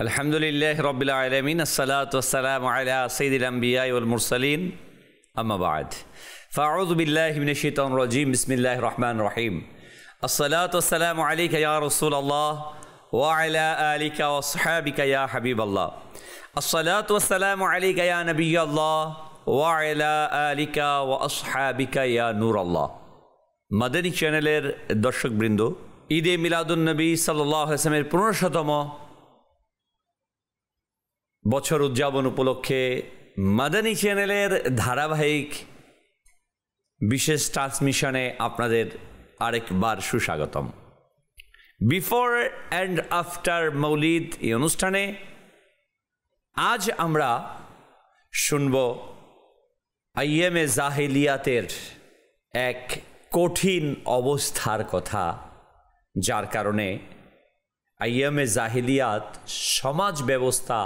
আলহামদুলিল্লাহ রব্বিল আলামিন আসসালাতু ওয়াসসালামু আলা সাইয়্যিদিল আমবিয়া ওয়াল মুরসালিন আম্মা বা'দ ফাআউযু বিল্লাহি মিনাশ শাইতানির রাজীম বিসমিল্লাহির রহমানির রহিম আসসালাতু ওয়াসসালামু আলাইকা ইয়া রাসূলুল্লাহ ওয়া আলা আলিকা ওয়া আসহাবিকা ইয়া হাবিবাল্লাহ আসসালাতু ওয়াসসালামু আলাইকা ইয়া নাবিয়াল্লাহ ওয়া আলা আলিকা ওয়া আসহাবিকা ইয়া নূরাল্লাহ। মাদানী চ্যানেলের দর্শকবৃন্দ, ঈদে মিলাদুন্নবী সাল্লাল্লাহু আলাইহি ওয়াসাল্লামের 1500তম বছর উদযাপন উপলক্ষে মাদানী চ্যানেলের ধারাবাহিক বিশেষ ট্রান্সমিশনে আপনাদের আরেকবার সুস্বাগতম। বিফোর অ্যান্ড আফটার মৌলিদ এই অনুষ্ঠানে আজ আমরা শুনব আইয়ামে জাহিলিয়াতের এক কঠিন অবস্থার কথা, যার কারণে আইয়ামে জাহিলিয়াত সমাজ ব্যবস্থা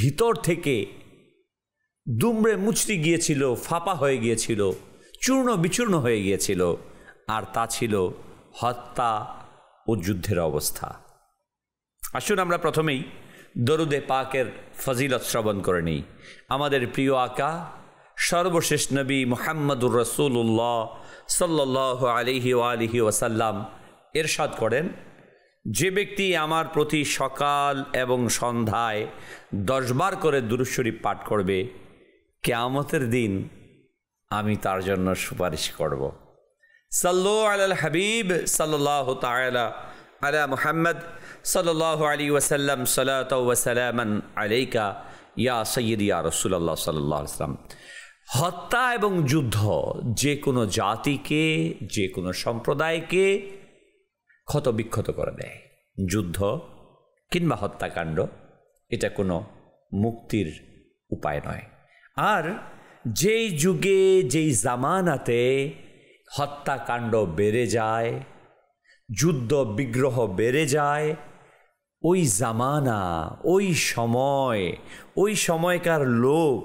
ভিতর থেকে দুমড়ে মুচড়ে গিয়েছিল, ফাঁপা হয়ে গিয়েছিল, চূর্ণ বিচূর্ণ হয়ে গিয়েছিল, আর তা ছিল হত্যা ও যুদ্ধের অবস্থা। আসুন আমরা প্রথমেই দরুদে পাকের ফজিলত শ্রবণ করে নিই। আমাদের প্রিয় আকা সর্বশেষ নবী মুহাম্মদুর রাসূলুল্লাহ সাল্লাল্লাহু আলাইহি ওয়া আলিহি ওয়াসাল্লাম ইরশাদ করেন, যে ব্যক্তি আমার প্রতি সকাল এবং সন্ধ্যায় 10 বার করে দুরূদ শরীফ পাঠ করবে, কিয়ামতের দিন আমি তার জন্য সুপারিশ করব। সাল্লু আলাল হাবিব সাল্লাল্লাহু তাআলা আলা মুহাম্মদ সাল্লাল্লাহু আলাইহি ওয়াসাল্লাম সালাতু ওয়া সালামান আলাইকা ইয়া সাইয়্যিদি ইয়া রাসূলুল্লাহ সাল্লাল্লাহু আলাইহি ওয়াসাল্লাম। হত্যা এবং যুদ্ধ যে কোনো জাতিকে, যে কোনো সম্প্রদায়কে ক্ষতবিক্ষত করে দেয়। যুদ্ধ কিংবা হত্যাকাণ্ড এটা কোনো মুক্তির উপায় নয়। আর যেই যুগে, যেই জামানাতে হত্যাকাণ্ড বেড়ে যায়, যুদ্ধ বিগ্রহ বেড়ে যায়, ওই জামানা, ওই সময়কার লোক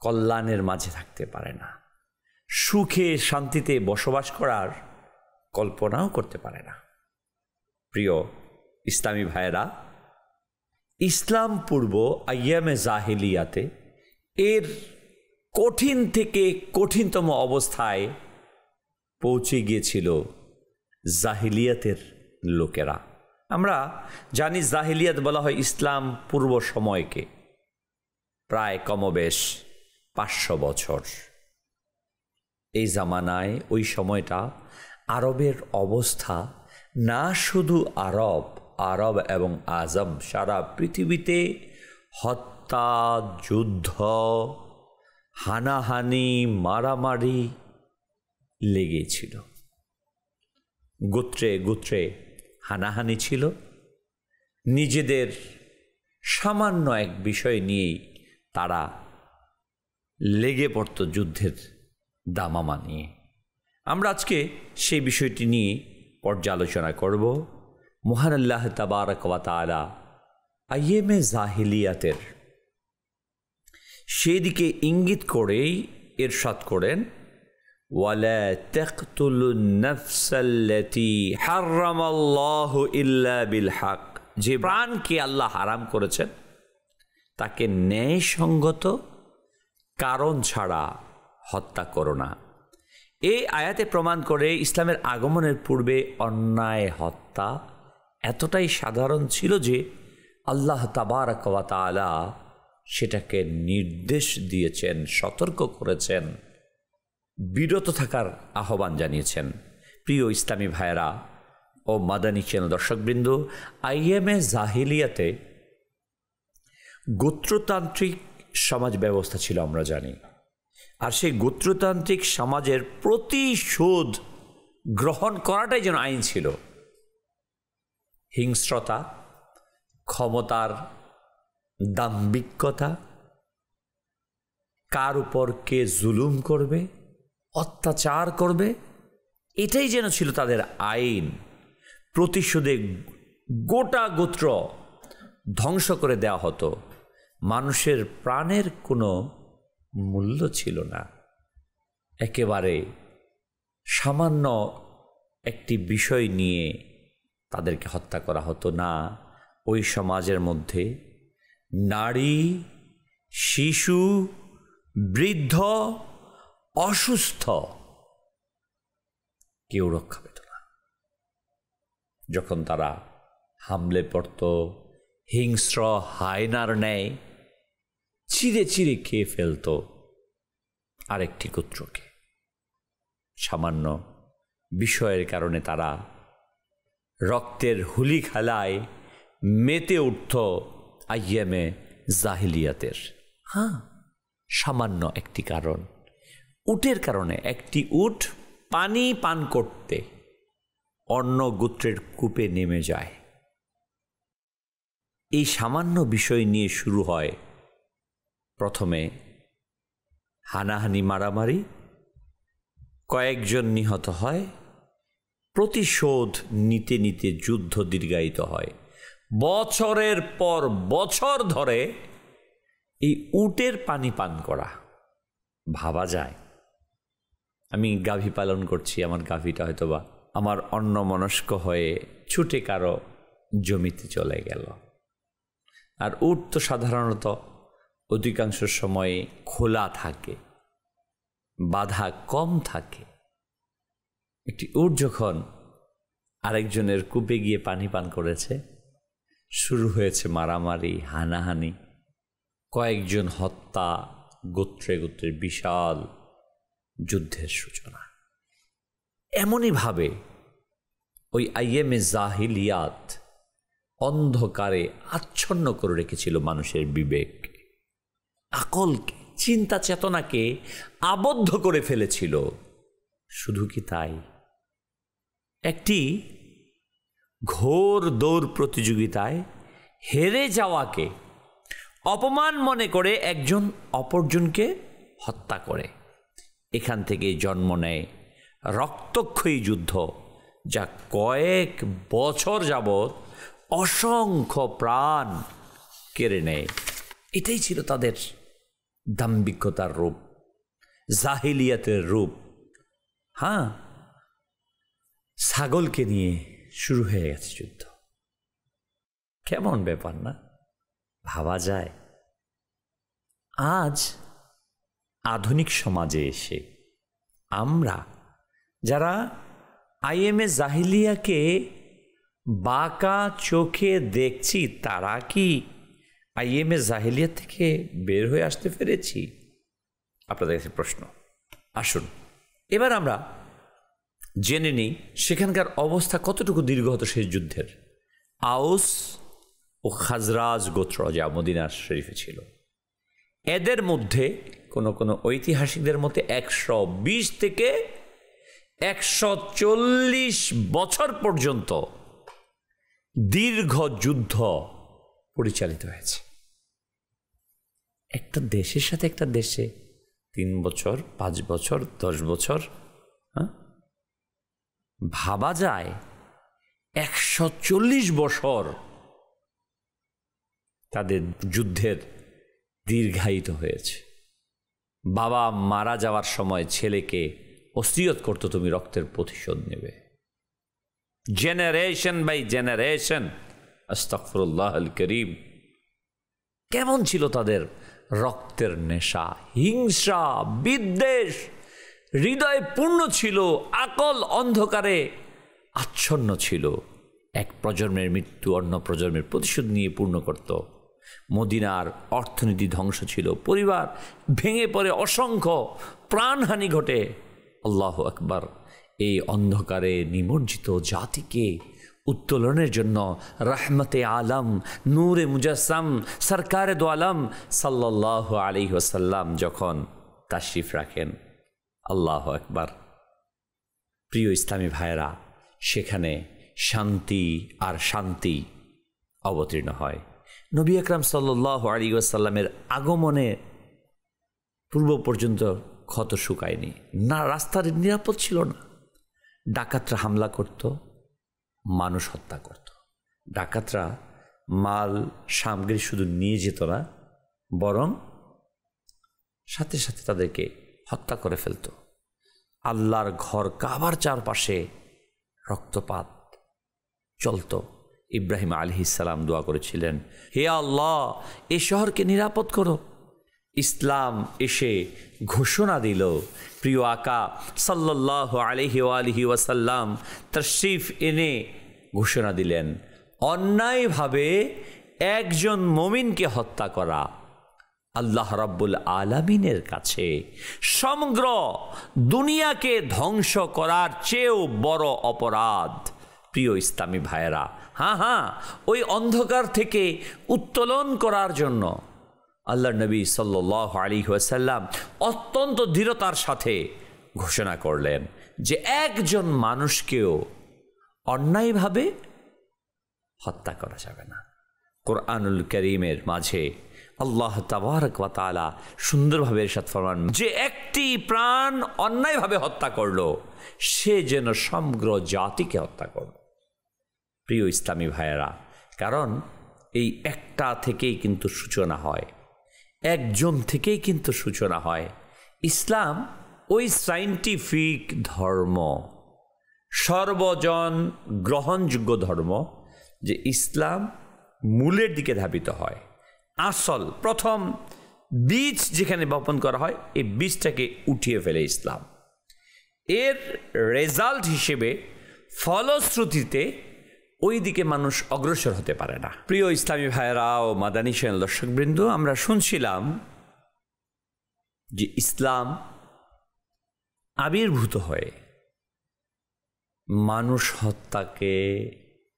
কল্যাণের মাঝে থাকতে পারে না, সুখে শান্তিতে বসবাস করার কল্পনাও করতে পারে না। প্রিয় ইসলামী ভাইয়েরা, ইসলাম পূর্ব আইয়ামে জাহিলিয়াতে এর কঠিন থেকে কঠিনতম অবস্থায় পৌঁছে গিয়েছিল জাহিলিয়াতের লোকেরা। আমরা জানি জাহিলিয়াত বলা হয় ইসলাম পূর্ব সময়কে, প্রায় কমবেশ 500 বছর। এই জামানায় ওই সময়টা আরবের অবস্থা, না শুধু আরব এবং আজম, সারা পৃথিবীতে হত্যা, যুদ্ধ, হানাহানি, মারামারি লেগেছিল। গোত্রে গোত্রে হানাহানি ছিল। নিজেদের সামান্য এক বিষয় নিয়েই তারা লেগে পড়ত যুদ্ধের দামামা নিয়ে। আমরা আজকে সেই বিষয়টি নিয়ে পর্যালোচনা করব। মহান আল্লাহ তাবারক ওয়া তাআলা আইয়ামে জাহিলিয়াতের সেদিকে ইঙ্গিত করেই ইরশাদ করেন, ওয়ালা তাকতুলুন নাফসাল্লাতী হারামাল্লাহু ইল্লা বিল হক। যে প্রাণকে আল্লাহ হারাম করেছেন তাকে ন্যায়সঙ্গত কারণ ছাড়া হত্যা করো না। এই আয়াতে প্রমাণ করে ইসলামের আগমনের পূর্বে অন্যায় হত্যা এতটাই সাধারণ ছিল যে আল্লাহ তাবারক ওয়া তাআলা সেটাকে নির্দেশ দিয়েছেন, সতর্ক করেছেন, বিরত থাকার আহ্বান জানিয়েছেন। প্রিয় ইসলামী ভাইয়েরা ও মাদানী চ্যানেল দর্শকবৃন্দ, আইয়ামে জাহিলিয়াতে গোত্রতান্ত্রিক সমাজ ব্যবস্থা ছিল, আমরা জানি। আর সেই গোত্রতান্ত্রিক সমাজের প্রতিশোধ গ্রহণ করাটাই যেন আইন ছিল। হিংস্রতা, ক্ষমতার দাম্ভিকতা, কার উপর কে জুলুম করবে, অত্যাচার করবে, এটাই যেন ছিল তাদের আইন। প্রতিশোধে গোটা গোত্র ধ্বংস করে দেওয়া হতো। মানুষের প্রাণের কোনো মূল্য ছিল না। একেবারে সামান্য একটি বিষয় নিয়ে তাদেরকে হত্যা করা হতো না। ওই সমাজের মধ্যে নারী, শিশু, বৃদ্ধ, অসুস্থ কেউ রক্ষা পেত না। যখন তারা হামলে পড়ত, হিংস্র হায়নার ন্যায় চিরে চিরে খেয়ে ফেলত আরেকটি গোত্রকে। সামান্য বিষয়ের কারণে তারা রক্তের হুলি খেলায় মেতে উঠত আইয়ামে জাহিলিয়াতের। সামান্য একটি কারণ, উটের কারণে। একটি উট পানি পান করতে অন্য গোত্রের কূপে নেমে যায়। এই সামান্য বিষয় নিয়ে শুরু হয় প্রথমে হানাহানি, মারামারি, কয়েকজন নিহত হয়, প্রতিশোধ নিতে নিতে যুদ্ধ দীর্ঘায়িত হয়। বছরের পর বছর ধরে এই উটের পানি পান করা। ভাবা যায়, আমি গাভী পালন করছি, আমার গাভীটা হয়তোবা আমার অন্যমনস্ক হয়ে ছুটে কারো জমিতে চলে গেল। আর উট তো সাধারণত অধিকাংশ সময়ে খোলা থাকে, বাধা কম থাকে। একটি উট যখন আরেকজনের কূপে গিয়ে পানি পান করেছে, শুরু হয়েছে মারামারি, হানাহানি, কয়েকজন হত্যা, গোত্রে গোত্রে বিশাল যুদ্ধের সূচনা। এমনইভাবে ওই আইয়ামে জাহিলিয়াত অন্ধকারে আচ্ছন্ন করে রেখেছিল মানুষের বিবেক, আকলকে, চিন্তা চেতনাকে আবদ্ধ করে ফেলেছিল। শুধু কি তাই, একটি ঘোর দৌড় প্রতিযোগিতায় হেরে যাওয়াকে অপমান মনে করে একজন অপরজনকে হত্যা করে। এখান থেকে জন্ম নেয় রক্তক্ষয়ী যুদ্ধ, যা কয়েক বছর যাবৎ অসংখ্য প্রাণ কেড়ে নেয়। এটাই ছিল তাদের দাম্ভিকতার রূপ, জাহিলিয়াতের রূপ। ছাগলকে নিয়ে শুরু হয়ে গেছে যুদ্ধ। কেমন ব্যাপার না? ভাবা যায় আজ আধুনিক সমাজে এসে আমরা যারা আইএমএ জাহিলিয়াকে বাঁকা চোখে দেখছি, তারা কি আইএমএ জাহিলিয়া থেকে বের হয়ে আসতে পেরেছি? আপনাদের কাছে প্রশ্ন। আসুন এবার আমরা জেনে নিই সেখানকার অবস্থা কতটুকু দীর্ঘ হতো সেই যুদ্ধের। আউস ও খাজরাজ গোত্র যা মদিনার শরীফে ছিল, এদের মধ্যে কোনো কোনো ঐতিহাসিকদের মতে 120 থেকে 140 বছর পর্যন্ত দীর্ঘ যুদ্ধ পরিচালিত হয়েছে। একটা দেশের সাথে একটা দেশে 3 বছর, 5 বছর, 10 বছর, ভাবা যায় 140 বছর তাদের যুদ্ধের দীর্ঘায়িত হয়েছে। বাবা মারা যাওয়ার সময় ছেলেকে ওসিয়ত করত, তুমি রক্তের প্রতিশোধ নেবে। Generation by generation. আস্তাগফিরুল্লাহ আল করিম। কেমন ছিল তাদের রক্তের নেশা, হিংসা, বিদ্বেষ হৃদয়ে পূর্ণ ছিল, আকল অন্ধকারে আচ্ছন্ন ছিল। এক প্রজন্মের মৃত্যু অন্য প্রজন্মের প্রতিশোধ নিয়ে পূর্ণ করত। মদিনার অর্থনীতি ধ্বংস ছিল, পরিবার ভেঙে পড়ে, অসংখ্য প্রাণহানি ঘটে। আল্লাহু আকবার। এই অন্ধকারে নিমজ্জিত জাতিকে উত্তোলনের জন্য রহমতে আলম, নূরে মুজাসসাম, সরকারে দো আলম সাল্লাল্লাহু আলাইহি ওয়াসাল্লাম যখন তাশরিফ রাখেন, আল্লাহু আকবার। প্রিয় ইসলামী ভাইয়েরা, সেখানে শান্তি আর শান্তি অবতীর্ণ হয়। নবী আকরাম সাল্লাল্লাহু আলাইহি ওয়াসাল্লামের আগমনে পূর্ব পর্যন্ত ক্ষত শুকায়নি না, রাস্তার নিরাপদ ছিল না। ডাকাতরা হামলা করত, মানুষ হত্যা করত। ডাকাতরা মাল সামগ্রী শুধু নিয়ে যেত না, বরং সাথে সাথে তাদেরকে হত্যা করে ফেলত। আল্লাহর ঘর কাবার চারপাশে রক্তপাত চলত। ইব্রাহিম আলাইহিস সালাম দোয়া করেছিলেন, হে আল্লাহ, এই শহরকে নিরাপদ করো। ইসলাম এসে ঘোষণা দিল, প্রিয় আকা সাল্লাল্লাহু আলাইহি ওয়াসাল্লাম তাশরিফ এনে ঘোষণা দিলেন, অন্যায়ভাবে একজন মুমিনকে হত্যা করা আল্লাহ রাব্বুল আলামিনের কাছে সমগ্র দুনিয়াকে ধ্বংস করার চেয়েও বড় অপরাধ। প্রিয় ইসলামী ভাইয়েরা, ওই অন্ধকার থেকে উত্তোলন করার জন্য আল্লাহর নবী সাল্লাল্লাহু আলাইহি ওয়াসাল্লাম অত্যন্ত দৃঢ়তার সাথে ঘোষণা করলেন যে একজন মানুষকেও অন্যায়ভাবে হত্যা করা যাবে না। কোরআনুল কারীমের মাঝে আল্লাহ তাবারক ওয়া তাআলা সুন্দরভাবে ইরশাদ ফরমান যে একটি প্রাণ অন্যায়ভাবে হত্যা করলো সে যেন সমগ্র জাতিকে হত্যা করল। প্রিয় ইসলামী ভাইয়েরা, কারণ এই একটা থেকেই কিন্তু সূচনা হয়, একজন থেকেই কিন্তু সূচনা হয়। ইসলাম ওই সায়েন্টিফিক ধর্ম, সর্বজন গ্রহণযোগ্য ধর্ম, যে ইসলাম মূলের দিকে ধাবিত হয়। আসল প্রথম বীজ যেখানে বপন করা হয়, এই বীজটাকে উঠিয়ে ফেলে ইসলাম। এর রেজাল্ট হিসেবে ফলশ্রুতিতে ওই দিকে মানুষ অগ্রসর হতে পারে না। প্রিয় ইসলামী ভাইয়েরা ও মাদানী চ্যানেল দর্শকবৃন্দ, আমরা শুনছিলাম যে ইসলাম আবির্ভূত হয়ে মানুষ হত্যাকে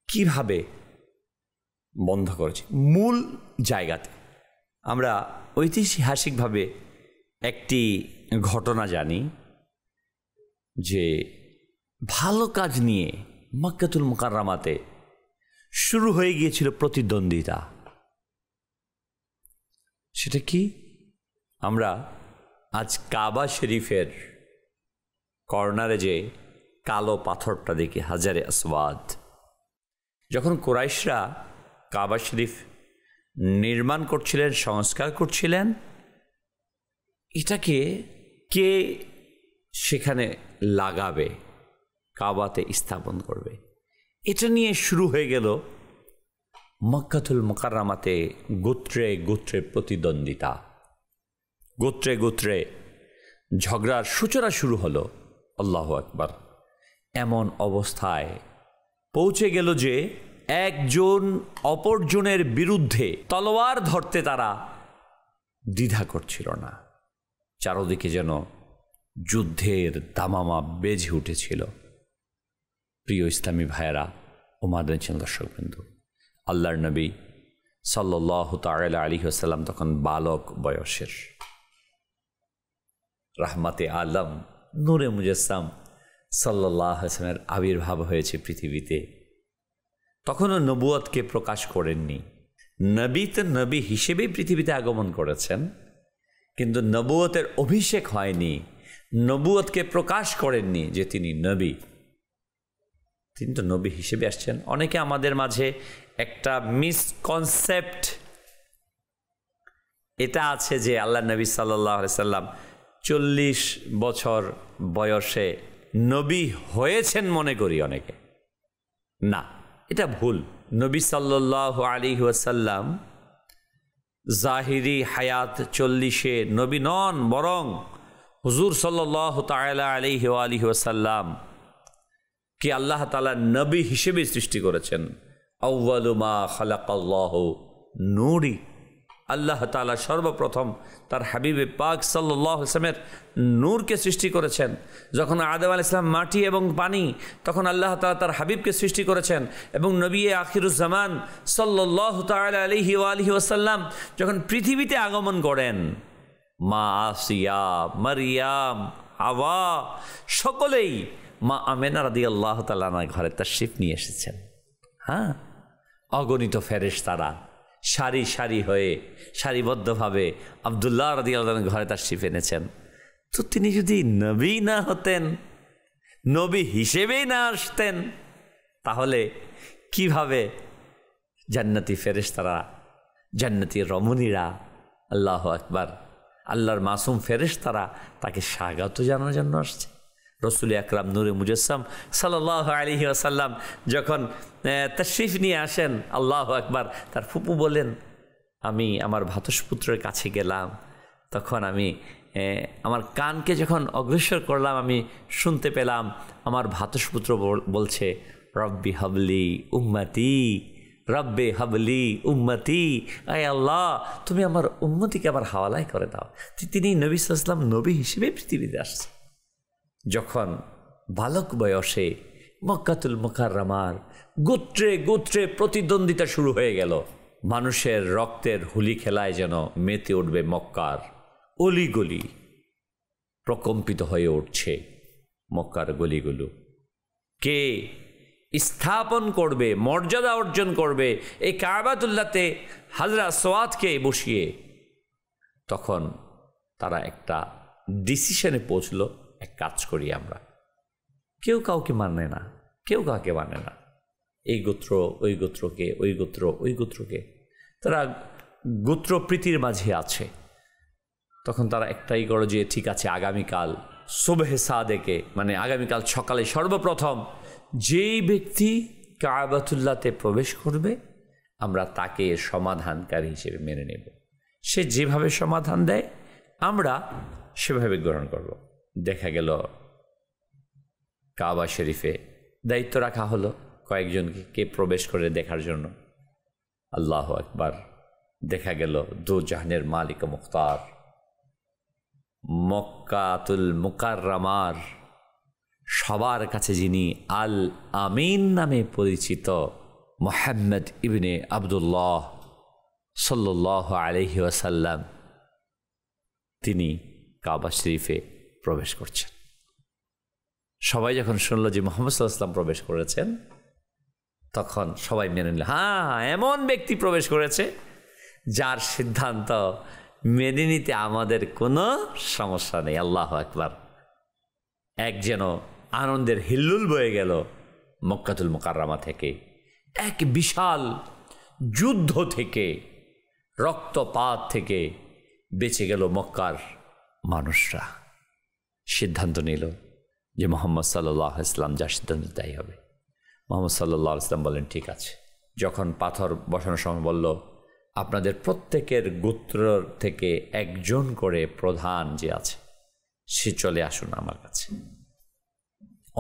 কিভাবে বন্ধ করেছে মূল জায়গাতে। আমরা ঐতিহাসিকভাবে একটি ঘটনা জানি যে ভালো কাজ নিয়ে মক্কাতুল মুকাররমাতে শুরু হয়ে গিয়েছিল প্রতিদ্বন্দ্বিতা। সেটা কি? আমরা আজ কাবা শরীফের কর্নারে যে কালো পাথরটা দেখি, হাজারে আসওয়াদ, যখন কুরাইশরা কাবা শরীফ নির্মাণ করছিলেন, সংস্কার করছিলেন, এটাকে কে সেখানে লাগাবে, কাবাতে স্থাপন করবে, এটা নিয়ে শুরু হয়ে গেল মক্কাতুল মুকাররমাতে গোত্রে গোত্রে প্রতিদ্বন্দ্বিতা, গোত্রে গোত্রে ঝগড়ার সূচনা শুরু হলো। আল্লাহু আকবার। এমন অবস্থায় পৌঁছে গেল যে একজন অপরজনের বিরুদ্ধে তলোয়ার ধরতে তারা দ্বিধা করছিল না। চারদিকে যেন যুদ্ধের দামামা বেজে উঠেছিল। প্রিয় ইসলামী ভাইয়েরা ও মাদানী চ্যানেল দর্শকবৃন্দ, আল্লাহর নবী সাল্লাল্লাহু তাআলা আলাইহি ওয়াসাল্লাম তখন বালক বয়সের, রাহমাতে আলম নূরে মুজাসসাম সাল্লাল্লাহু আলাইহি ওয়াসাল্লামের আবির্ভাব হয়েছে পৃথিবীতে। তখনও নবুয়তকে প্রকাশ করেননি। নবী তো নবী হিসেবেই পৃথিবীতে আগমন করেছেন, কিন্তু নবুয়তের অভিষেক হয়নি, নবুয়তকে প্রকাশ করেননি যে তিনি নবী। তিনি তো নবী হিসেবে আসছেন। অনেকে আমাদের মাঝে একটা মিসকনসেপ্ট এটা আছে যে আল্লাহ নবী সাল্লাল্লাহু আলাইহি সাল্লাম 40 বছর বয়সে নবী হয়েছেন মনে করি অনেকে। না, এটা ভুল। নবী সাল্লাল্লাহু আলাইহি ওয়াসাল্লাম জাহিরি হায়াত 40-এ নবী নন, বরং হুজুর সাল্লাল্লাহু তাআলা আলাইহি ওয়াসাল্লাম কি আল্লাহ তাআলা নবী হিসেবে সৃষ্টি করেছেন। আউয়ালু মা খালাকাল্লাহু নূরি, আল্লাহ তাআলা সর্বপ্রথম তার হাবিবে পাক সাল্লাল্লাহু আলাইহি ওয়াসাল্লামের নূরকে সৃষ্টি করেছেন। যখন আদম আলাইহিস সালাম মাটি এবং পানি, তখন আল্লাহ তাআলা তার হাবিবকে সৃষ্টি করেছেন। এবং নবী আখিরুজ্জামান সাল্লাল্লাহু তাআলা আলাইহি ওয়াসাল্লাম যখন পৃথিবীতে আগমন করেন, মা আসিয়া, মারিয়াম, হাওয়া সকলেই মা আমেনা রাদিয়াল্লাহু তাআলা আনহার ঘরে তাশরিফ নিয়ে এসেছেন। অগণিত ফেরেশতারা সারি সারি হয়ে সারিবদ্ধভাবে আব্দুল্লাহ রাদিয়াল্লাহু আনহুর ঘরে তাশরিফ এনেছেন। তো তিনি যদি নবী না হতেন, নবী হিসেবেই না আসতেন, তাহলে কিভাবে জান্নাতি ফেরেশতারা, জান্নাতি রমণীরা, আল্লাহু আকবার, আল্লাহর মাসুম ফেরেশতারা তাকে স্বাগত জানানোর জন্য আসছে? রসুল আকরাম নূরে মুজাসসাম সাল্লাল্লাহু আলাইহি ওয়াসাল্লাম যখন তাশরিফ নিয়ে আসেন, আল্লাহু আকবার, তার ফুপু বলেন, আমি আমার ভ্রাতুষ্পুত্রের কাছে গেলাম, তখন আমি আমার কানকে যখন অগ্রসর করলাম, আমি শুনতে পেলাম আমার ভ্রাতুষ্পুত্র বলছে, রব্বি হাবলি উম্মতি, রব্বে হাবলি উম্মতি, আয় আল্লাহ তুমি আমার উম্মতিকে আবার হাওয়ালাই করে দাও। তিনি নবী সাল্লাল্লাহু আলাইহি ওয়াসাল্লাম নবী হিসেবে পৃথিবীতে আসছে। যখন বালক বয়সে মক্কাতুল মুকাররমার গোত্রে গোত্রে প্রতিদ্বন্দ্বিতা শুরু হয়ে গেল। মানুষের রক্তের হোলি খেলায় যেন মেতে উঠবে মক্কার অলিগলি, প্রকম্পিত হয়ে উঠছে মক্কার গলিগুলো। কে স্থাপন করবে, মর্যাদা অর্জন করবে এই কাবাতুল্লাহতে হাজরা সোয়াদকে বসিয়ে? তখন তারা একটা ডিসিশনে পৌঁছলো, এক কাজ করি আমরা। কেউ কাউকে মানে না, কেউ কাউকে মানে না, এই গোত্র ওই গোত্রকে, ওই গোত্র ওই গোত্রকে, তারা গোত্রপ্রীতির মাঝে আছে। তখন তারা একটাই করো যে ঠিক আছে, আগামীকাল সুবহে সাদেকে, মানে আগামীকাল সকালে সর্বপ্রথম যেই ব্যক্তি কাবাতুল্লাহতে প্রবেশ করবে আমরা তাকে সমাধানকারী হিসেবে মেনে নেব। সে যেভাবে সমাধান দেয় আমরা সেভাবে গ্রহণ করব। দেখা গেল কাবা শরীফে দায়িত্ব রাখা হলো কয়েকজনকে, কে প্রবেশ করে দেখার জন্য। আল্লাহু আকবার। দেখা গেল দু জাহানের মালিক মুখতার, মক্কাতুল মুকাররমার সবার কাছে যিনি আল আমিন নামে পরিচিত মুহাম্মদ ইবনে আবদুল্লাহ সাল্লাল্লাহু আলাইহি ওয়াসাল্লাম, তিনি কাবা শরীফে প্রবেশ করছেন। সবাই যখন শুনল যে মুহাম্মদ সাল্লাল্লাহু আলাইহি ওয়াসাল্লাম প্রবেশ করেছেন, তখন সবাই মেনে নিল, হ্যাঁ এমন ব্যক্তি প্রবেশ করেছে যার সিদ্ধান্ত মেনে নিতে আমাদের কোনো সমস্যা নেই। আল্লাহু আকবার। এক যেন আনন্দের হিল্লুল বয়ে গেল মক্কাতুল মুকাররমা থেকে, এক বিশাল যুদ্ধ থেকে, রক্তপাত থেকে বেঁচে গেল মক্কার মানুষরা। সিদ্ধান্ত নিল যে মুহাম্মদ সাল্লাল্লাহু আলাইহি ওয়াসাল্লাম যার সিদ্ধান্ত তাই হবে। মুহাম্মদ সাল্লাল্লাহু আলাইহি ওয়াসাল্লাম বলেন, ঠিক আছে। যখন পাথর বসানোর সময় বলল, আপনাদের প্রত্যেকের গোত্র থেকে একজন করে প্রধান যে আছে সে চলে আসুন আমার কাছে।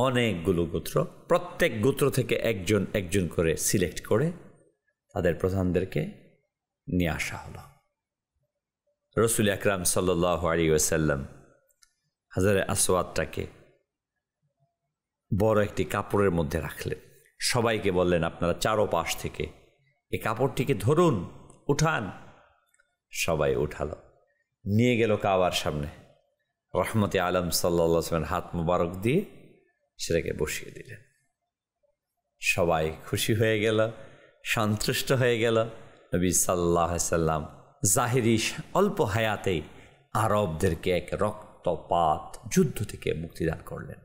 অনেকগুলো গোত্র, প্রত্যেক গোত্র থেকে একজন একজন করে সিলেক্ট করে তাদের প্রধানদেরকে নিয়ে আসা হলো। রসুল আকরাম সাল্লাল্লাহু আলাইহি ওয়াসাল্লাম হাজারে আসওয়াদটাকে বড় একটি কাপড়ের মধ্যে রাখলেন। সবাইকে বললেন, আপনারা চারোপাশ থেকে এই কাপড়টিকে ধরুন, উঠান। সবাই উঠালো, নিয়ে গেল কাবার সামনে। রহমতে আলম সাল্লাল্লাহু আলাইহি ওয়াসাল্লাম হাত মুবারক দিয়ে সেটাকে বসিয়ে দিলেন। সবাই খুশি হয়ে গেল, সন্তুষ্ট হয়ে গেল। নবী সাল্লাল্লাহু আলাইহি ওয়াসাল্লাম জাহিরি অল্প হায়াতেই আরবদেরকে এক রক্তপাত যুদ্ধ থেকে মুক্তিদান করলেন।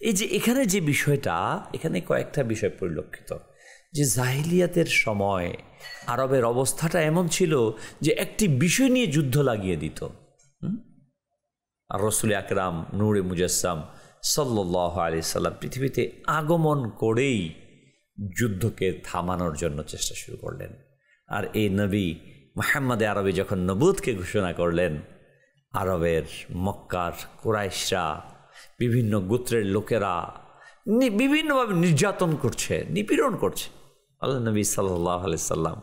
এই যে এখানে যে বিষয়টা, এখানে কয়েকটা বিষয় পরিলক্ষিত, যে জাহিলিয়াতের সময় আরবের অবস্থাটা এমন ছিল যে একটি বিষয় নিয়ে যুদ্ধ লাগিয়ে দিত। আর রসুল আকরাম নূরে মুজাসসাম সাল্লাল্লাহু আলাইহি সাল্লাম পৃথিবীতে আগমন করেই যুদ্ধকে থামানোর জন্য চেষ্টা শুরু করলেন। আর এই নবী মুহাম্মদে আরবি যখন নবুয়তকে ঘোষণা করলেন, আরবের মক্কার কুরাইশরা, বিভিন্ন গোত্রের লোকেরা বিভিন্নভাবে নির্যাতন করছে, নিপীড়ন করছে। আল্লাহ নবী সাল্লাল্লাহু আলাইহি সাল্লাম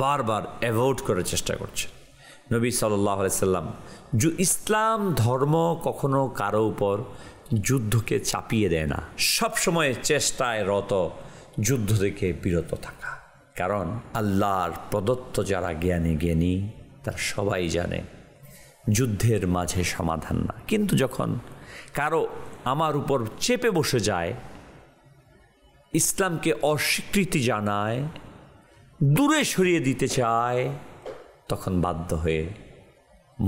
বারবার অ্যাভয়েড করার চেষ্টা করছে। নবী সাল্লাল্লাহু আলাইহি সাল্লাম ইসলাম ধর্ম কখনো কারো উপর যুদ্ধকে চাপিয়ে দেয় না, সবসময় চেষ্টায় রত যুদ্ধ থেকে বিরত থাকা। কারণ আল্লাহর প্রদত্ত যারা জ্ঞানী তারা সবাই জানে যুদ্ধের মাঝে সমাধান না। কিন্তু যখন কারো আমার উপর চেপে বসে যায়, ইসলামকে অস্বীকৃতি জানায়, দূরে সরিয়ে দিতে চায়, তখন বাধ্য হয়ে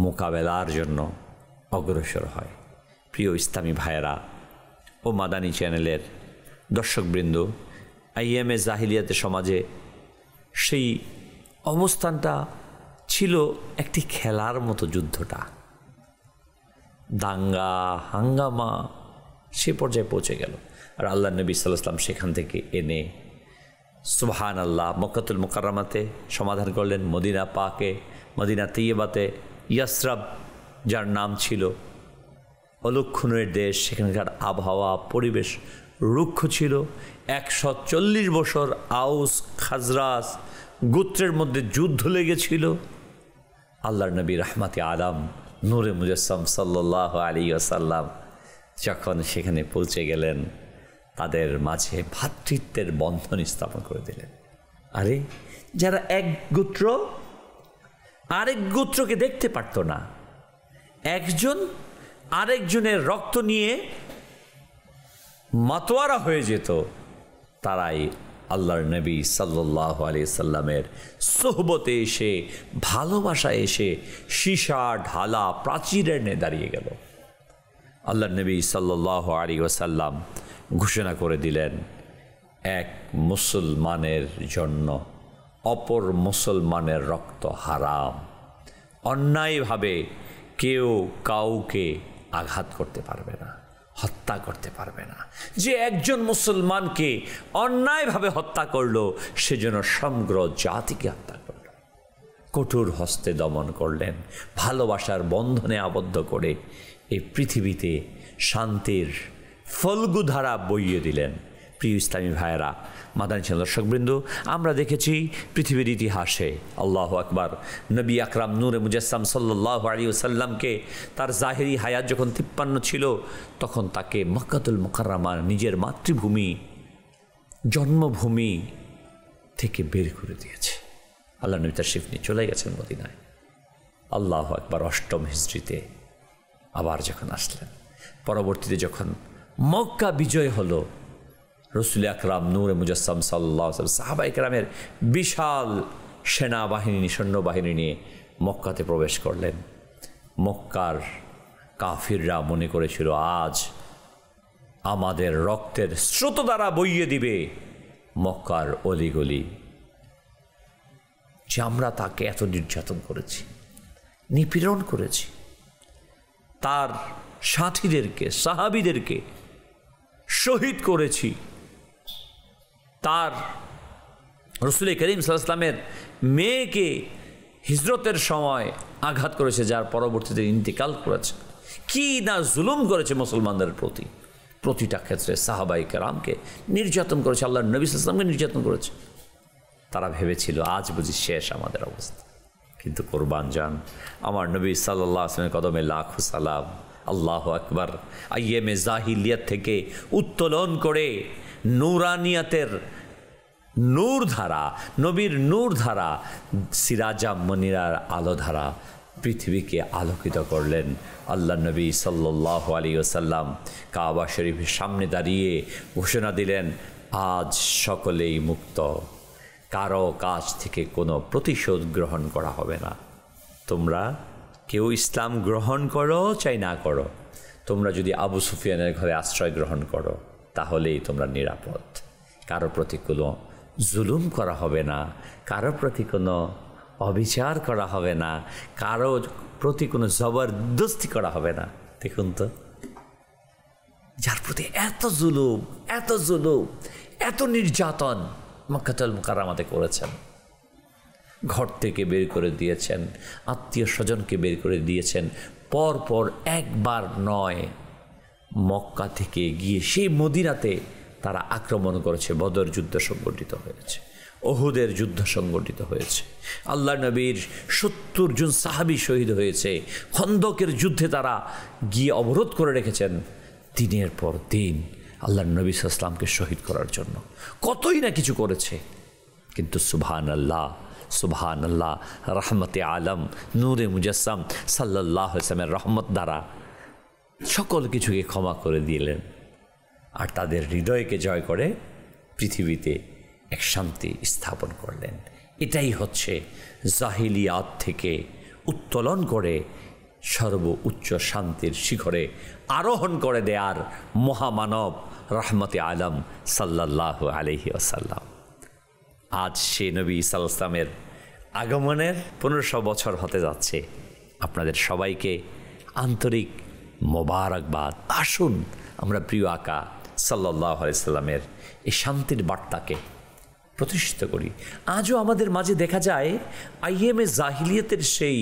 মোকাবেলার জন্য অগ্রসর হয়। প্রিয় ইসলামী ভাইয়েরা ও মাদানী চ্যানেলের দর্শকবৃন্দ, আইএমএ জাহিলিয়াতের সমাজে সেই অবস্থানটা ছিল একটি খেলার মতো। যুদ্ধটা দাঙ্গা হাঙ্গামা সে পর্যায়ে পৌঁছে গেল। আর আল্লাহ নবী সাল্লাল্লাহু আলাইহি ওয়াসাল্লাম সেখান থেকে এনে সুবহানাল্লাহ মক্কাতুল মুকাররমাতে সমাধান করলেন, মদিনা পাকে, মদিনা তৈয়বাতে, ইয়াসরাব যার নাম ছিল অলক্ষণের দেশ, সেখানকার আবহাওয়া পরিবেশ রুক্ষ ছিল। 140 বছর আউস খাজরাজ গোত্রের মধ্যে যুদ্ধ লেগেছিল। আল্লাহর নবী রাহমাতে আলাম নূরে মুজাসসাম সাল্লাল্লাহু আলাইহি ওয়াসাল্লাম যখন সেখানে পৌঁছে গেলেন, তাদের মাঝে ভ্রাতৃত্বের বন্ধন স্থাপন করে দিলেন। আরে যারা এক গোত্র আরেক গোত্রকে দেখতে পারত না, একজন আরেকজনের রক্ত নিয়ে মাতোয়ারা হয়ে যেত, তারাই আল্লাহর নবী সাল্লাল্লাহু আলাইহি সাল্লামের সোহবতে এসে, ভালোবাসা এসে সীসা ঢালা প্রাচীরের নে দাঁড়িয়ে গেল। আল্লাহর নবী সাল্লাল্লাহু আলাইহি ওয়াসাল্লাম ঘোষণা করে দিলেন, এক মুসলমানের জন্য অপর মুসলমানের রক্ত হারাম। অন্যায়ভাবে কেউ কাউকে আঘাত করতে পারবে না, হত্যা করতে পারবে না। যে একজন মুসলমানকে অন্যায়ভাবে হত্যা করলো, সেজন্য সমগ্র জাতিকে হত্যা করল। কঠোর হস্তে দমন করলেন, ভালোবাসার বন্ধনে আবদ্ধ করে এই পৃথিবীতে শান্তির ফল্গুধারা বইয়ে দিলেন। প্রিয় ইসলামী ভাইয়েরা, মাদানী চ্যানেল দর্শকবৃন্দ, আমরা দেখেছি পৃথিবীর ইতিহাসে আল্লাহু আকবার, নবী আকরাম নূরে মুজাসসাম সাল্লাল্লাহু আলাইহি ওয়াসাল্লামকে তার জাহেরি হায়াত যখন 53 ছিল, তখন তাকে মক্কাতুল মুকাররমা নিজের মাতৃভূমি জন্মভূমি থেকে বের করে দিয়েছে। আল্লাহ নবী তাশরিফ নিয়ে চলে গেছেন মদিনায়। আল্লাহু আকবার, 8ম হিজরিতে আবার যখন আসলেন, পরবর্তীতে যখন মক্কা বিজয় হলো, রসুল আকরাম নূরে মুজাসসাম সাল্লাল্লাহু আলাইহি ওয়াসাল্লাম সাহাবায়ে কেরামের বিশাল সেনাবাহিনী সৈন্যবাহিনী নিয়ে মক্কাতে প্রবেশ করলেন। মক্কার কাফিররা মনে করেছিল আজ আমাদের রক্তের স্রোত দ্বারা বইয়ে দিবে মক্কার অলিগলি, যে আমরা তাকে এত নির্যাতন করেছি, নিপীড়ন করেছি, তার সাথীদেরকে সাহাবীদেরকে শহীদ করেছি, তার রসুল করিম সাল্লাল্লাহু আলাইহি ওয়াসাল্লামের মেয়েকে হিজরতের সময় আঘাত করেছে, যার পরবর্তীতে ইন্তেকাল করেছে। কি না জুলুম করেছে মুসলমানদের প্রতি, প্রতিটা ক্ষেত্রে সাহাবায়ে কেরামকে নির্যাতন করেছে, আল্লাহর নবী সাল্লাল্লাহু আলাইহি ওয়াসাল্লামকে নির্যাতন করেছে। তারা ভেবেছিল আজ বুঝি শেষ আমাদের অবস্থা। কিন্তু কোরবান যান আমার নবী সাল্লাল্লাহু আলাইহি ওয়াসাল্লামের কদমে লাখো সালাম। আল্লাহু আকবার, আইয়েমে জাহিলিয়াত থেকে উত্তোলন করে নূরানিয়াতের নূরধারা, নবীর নূরধারা, সিরাজা মনিরার আলোধারা পৃথিবীকে আলোকিত করলেন। আল্লাহ নবী সাল্লাল্লাহু আলাইহি ওয়াসাল্লাম কাবা শরীফের সামনে দাঁড়িয়ে ঘোষণা দিলেন, আজ সকলেই মুক্ত, কারো কাছ থেকে কোনো প্রতিশোধ গ্রহণ করা হবে না। তোমরা কেউ ইসলাম গ্রহণ করো চাই না করো, তোমরা যদি আবু সুফিয়ানের ঘরে আশ্রয় গ্রহণ করো তাহলেই তোমরা নিরাপদ। কারো প্রতি কোনো জুলুম করা হবে না, কারো প্রতি কোনো অবিচার করা হবে না, কারো প্রতি কোনো জবরদস্তি করা হবে না। দেখুন তো, যার প্রতি এত জুলুম, এত জুলুম, এত নির্যাতন মক্কাতুল মুকাররমাতে করেছেন, ঘর থেকে বের করে দিয়েছেন, আত্মীয় স্বজনকে বের করে দিয়েছেন, পরপর একবার নয়, মক্কা থেকে গিয়ে সেই মদিনাতে তারা আক্রমণ করেছে। বদর যুদ্ধ সংগঠিত হয়েছে, ওহুদের যুদ্ধ সংগঠিত হয়েছে, আল্লাহ নবীর 70 জন সাহাবী শহীদ হয়েছে, খন্দকের যুদ্ধে তারা গিয়ে অবরোধ করে রেখেছেন দিনের পর দিন আল্লাহ নবী সাল্লাল্লাহু আলাইহি ওয়াসাল্লামকে শহীদ করার জন্য। কতই না কিছু করেছে, কিন্তু সুবহানাল্লাহ সুবহানাল্লাহ, রহমতে আলম নূরে মুজাসসাম সাল্লাল্লাহু আলাইহি ওয়াসাল্লামের রহমত দ্বারা সকল কিছুকে ক্ষমা করে দিলেন, আর তাদের হৃদয়কে জয় করে পৃথিবীতে এক শান্তি স্থাপন করলেন। এটাই হচ্ছে জাহিলিয়াত থেকে উত্তোলন করে সর্বোচ্চ শান্তির শিখরে আরোহণ করে দেয়ার মহামানব রহমতে আলম সাল্লাল্লাহু আলাইহি ওয়াসাল্লাম। আজ সে নবী সাল্লাল্লাহু আলাইহি ওয়াসাল্লামের আগমনের 1500 বছর হতে যাচ্ছে। আপনাদের সবাইকে আন্তরিক মোবারকবাদ। আসুন আমরা প্রিয় আকা সাল্লাল্লাহু আলাইহি সাল্লামের এই শান্তির বার্তাকে প্রতিষ্ঠিত করি। আজও আমাদের মাঝে দেখা যায় আইএমএ জাহিলিয়াতের সেই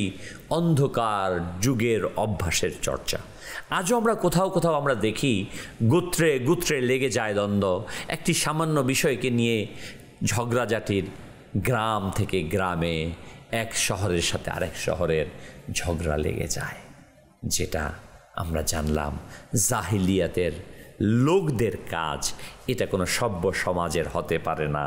অন্ধকার যুগের অভ্যাসের চর্চা। আজও আমরা কোথাও কোথাও আমরা দেখি গোত্রে গোত্রে লেগে যায় দ্বন্দ্ব, একটি সামান্য বিষয়কে নিয়ে ঝগড়াঝাটির, গ্রাম থেকে গ্রামে, এক শহরের সাথে আরেক শহরের ঝগড়া লেগে যায়। যেটা আমরা জানলাম জাহিলিয়াতের লোকদের কাজ, এটা কোনো সভ্য সমাজের হতে পারে না,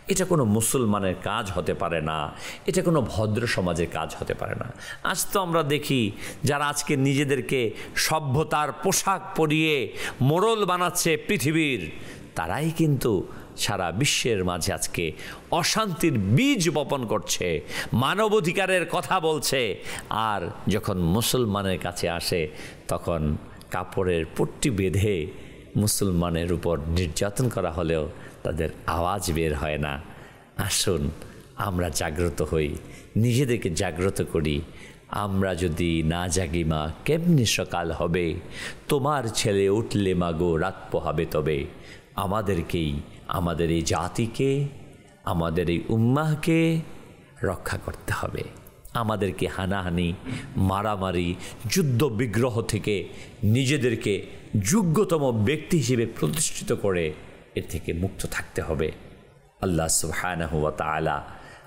এটা কোনো মুসলমানের কাজ হতে পারে না, এটা কোনো ভদ্র সমাজের কাজ হতে পারে না। আজ তো আমরা দেখি যারা আজকে নিজেদেরকে সভ্যতার পোশাক পরিয়ে মোড়ল বানাচ্ছে পৃথিবীর, তারাই কিন্তু সারা বিশ্বের মাঝে আজকে অশান্তির বীজ বপন করছে, মানবাধিকারের কথা বলছে। আর যখন মুসলমানের কাছে আসে তখন কাপড়ের পট্টি বেঁধে মুসলমানের উপর নির্যাতন করা হলেও তাদের আওয়াজ বের হয় না। আসুন আমরা জাগ্রত হই, নিজেদেরকে জাগ্রত করি। আমরা যদি না জাগি মা কেমনি সকাল হবে, তোমার ছেলে উঠলে মাগো রাত পোহাবে তবে। আমাদেরকেই, আমাদের এই জাতিকে, আমাদের এই উম্মাহকে রক্ষা করতে হবে। আমাদেরকে হানাহানি, মারামারি, যুদ্ধ বিগ্রহ থেকে নিজেদেরকে যোগ্যতম ব্যক্তি হিসেবে প্রতিষ্ঠিত করে এর থেকে মুক্ত থাকতে হবে। আল্লাহ সুবহানাহু ওয়া তাআলা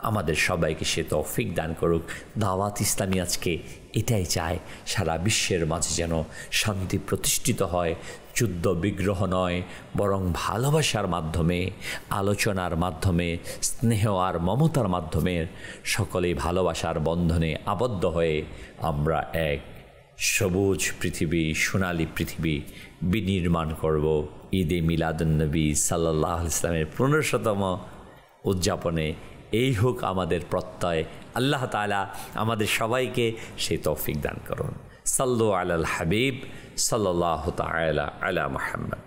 আমাদের সবাইকে সে তৌফিক দান করুক। দাওয়াত ইসলামী আজকে এটাই চায়, সারা বিশ্বের মাঝে যেন শান্তি প্রতিষ্ঠিত হয়, যুদ্ধ বিগ্রহ নয়, বরং ভালোবাসার মাধ্যমে, আলোচনার মাধ্যমে, স্নেহ আর মমতার মাধ্যমে সকলেই ভালোবাসার বন্ধনে আবদ্ধ হয়ে আমরা এক সবুজ পৃথিবী, সোনালী পৃথিবী বিনির্মাণ করব। ঈদে মিলাদুন্নবী সাল্লাল্লাহু আলাইহি ওয়াসাল্লামের 1500তম উদযাপনে এই হোক আমাদের প্রত্যয়। আল্লাহ তাআলা আমাদের সবাইকে সেই তৌফিক দান করুন। সাল্লু আলাল হাবিব সাল্লাল্লাহু তাআলা আলা মুহাম্মদ।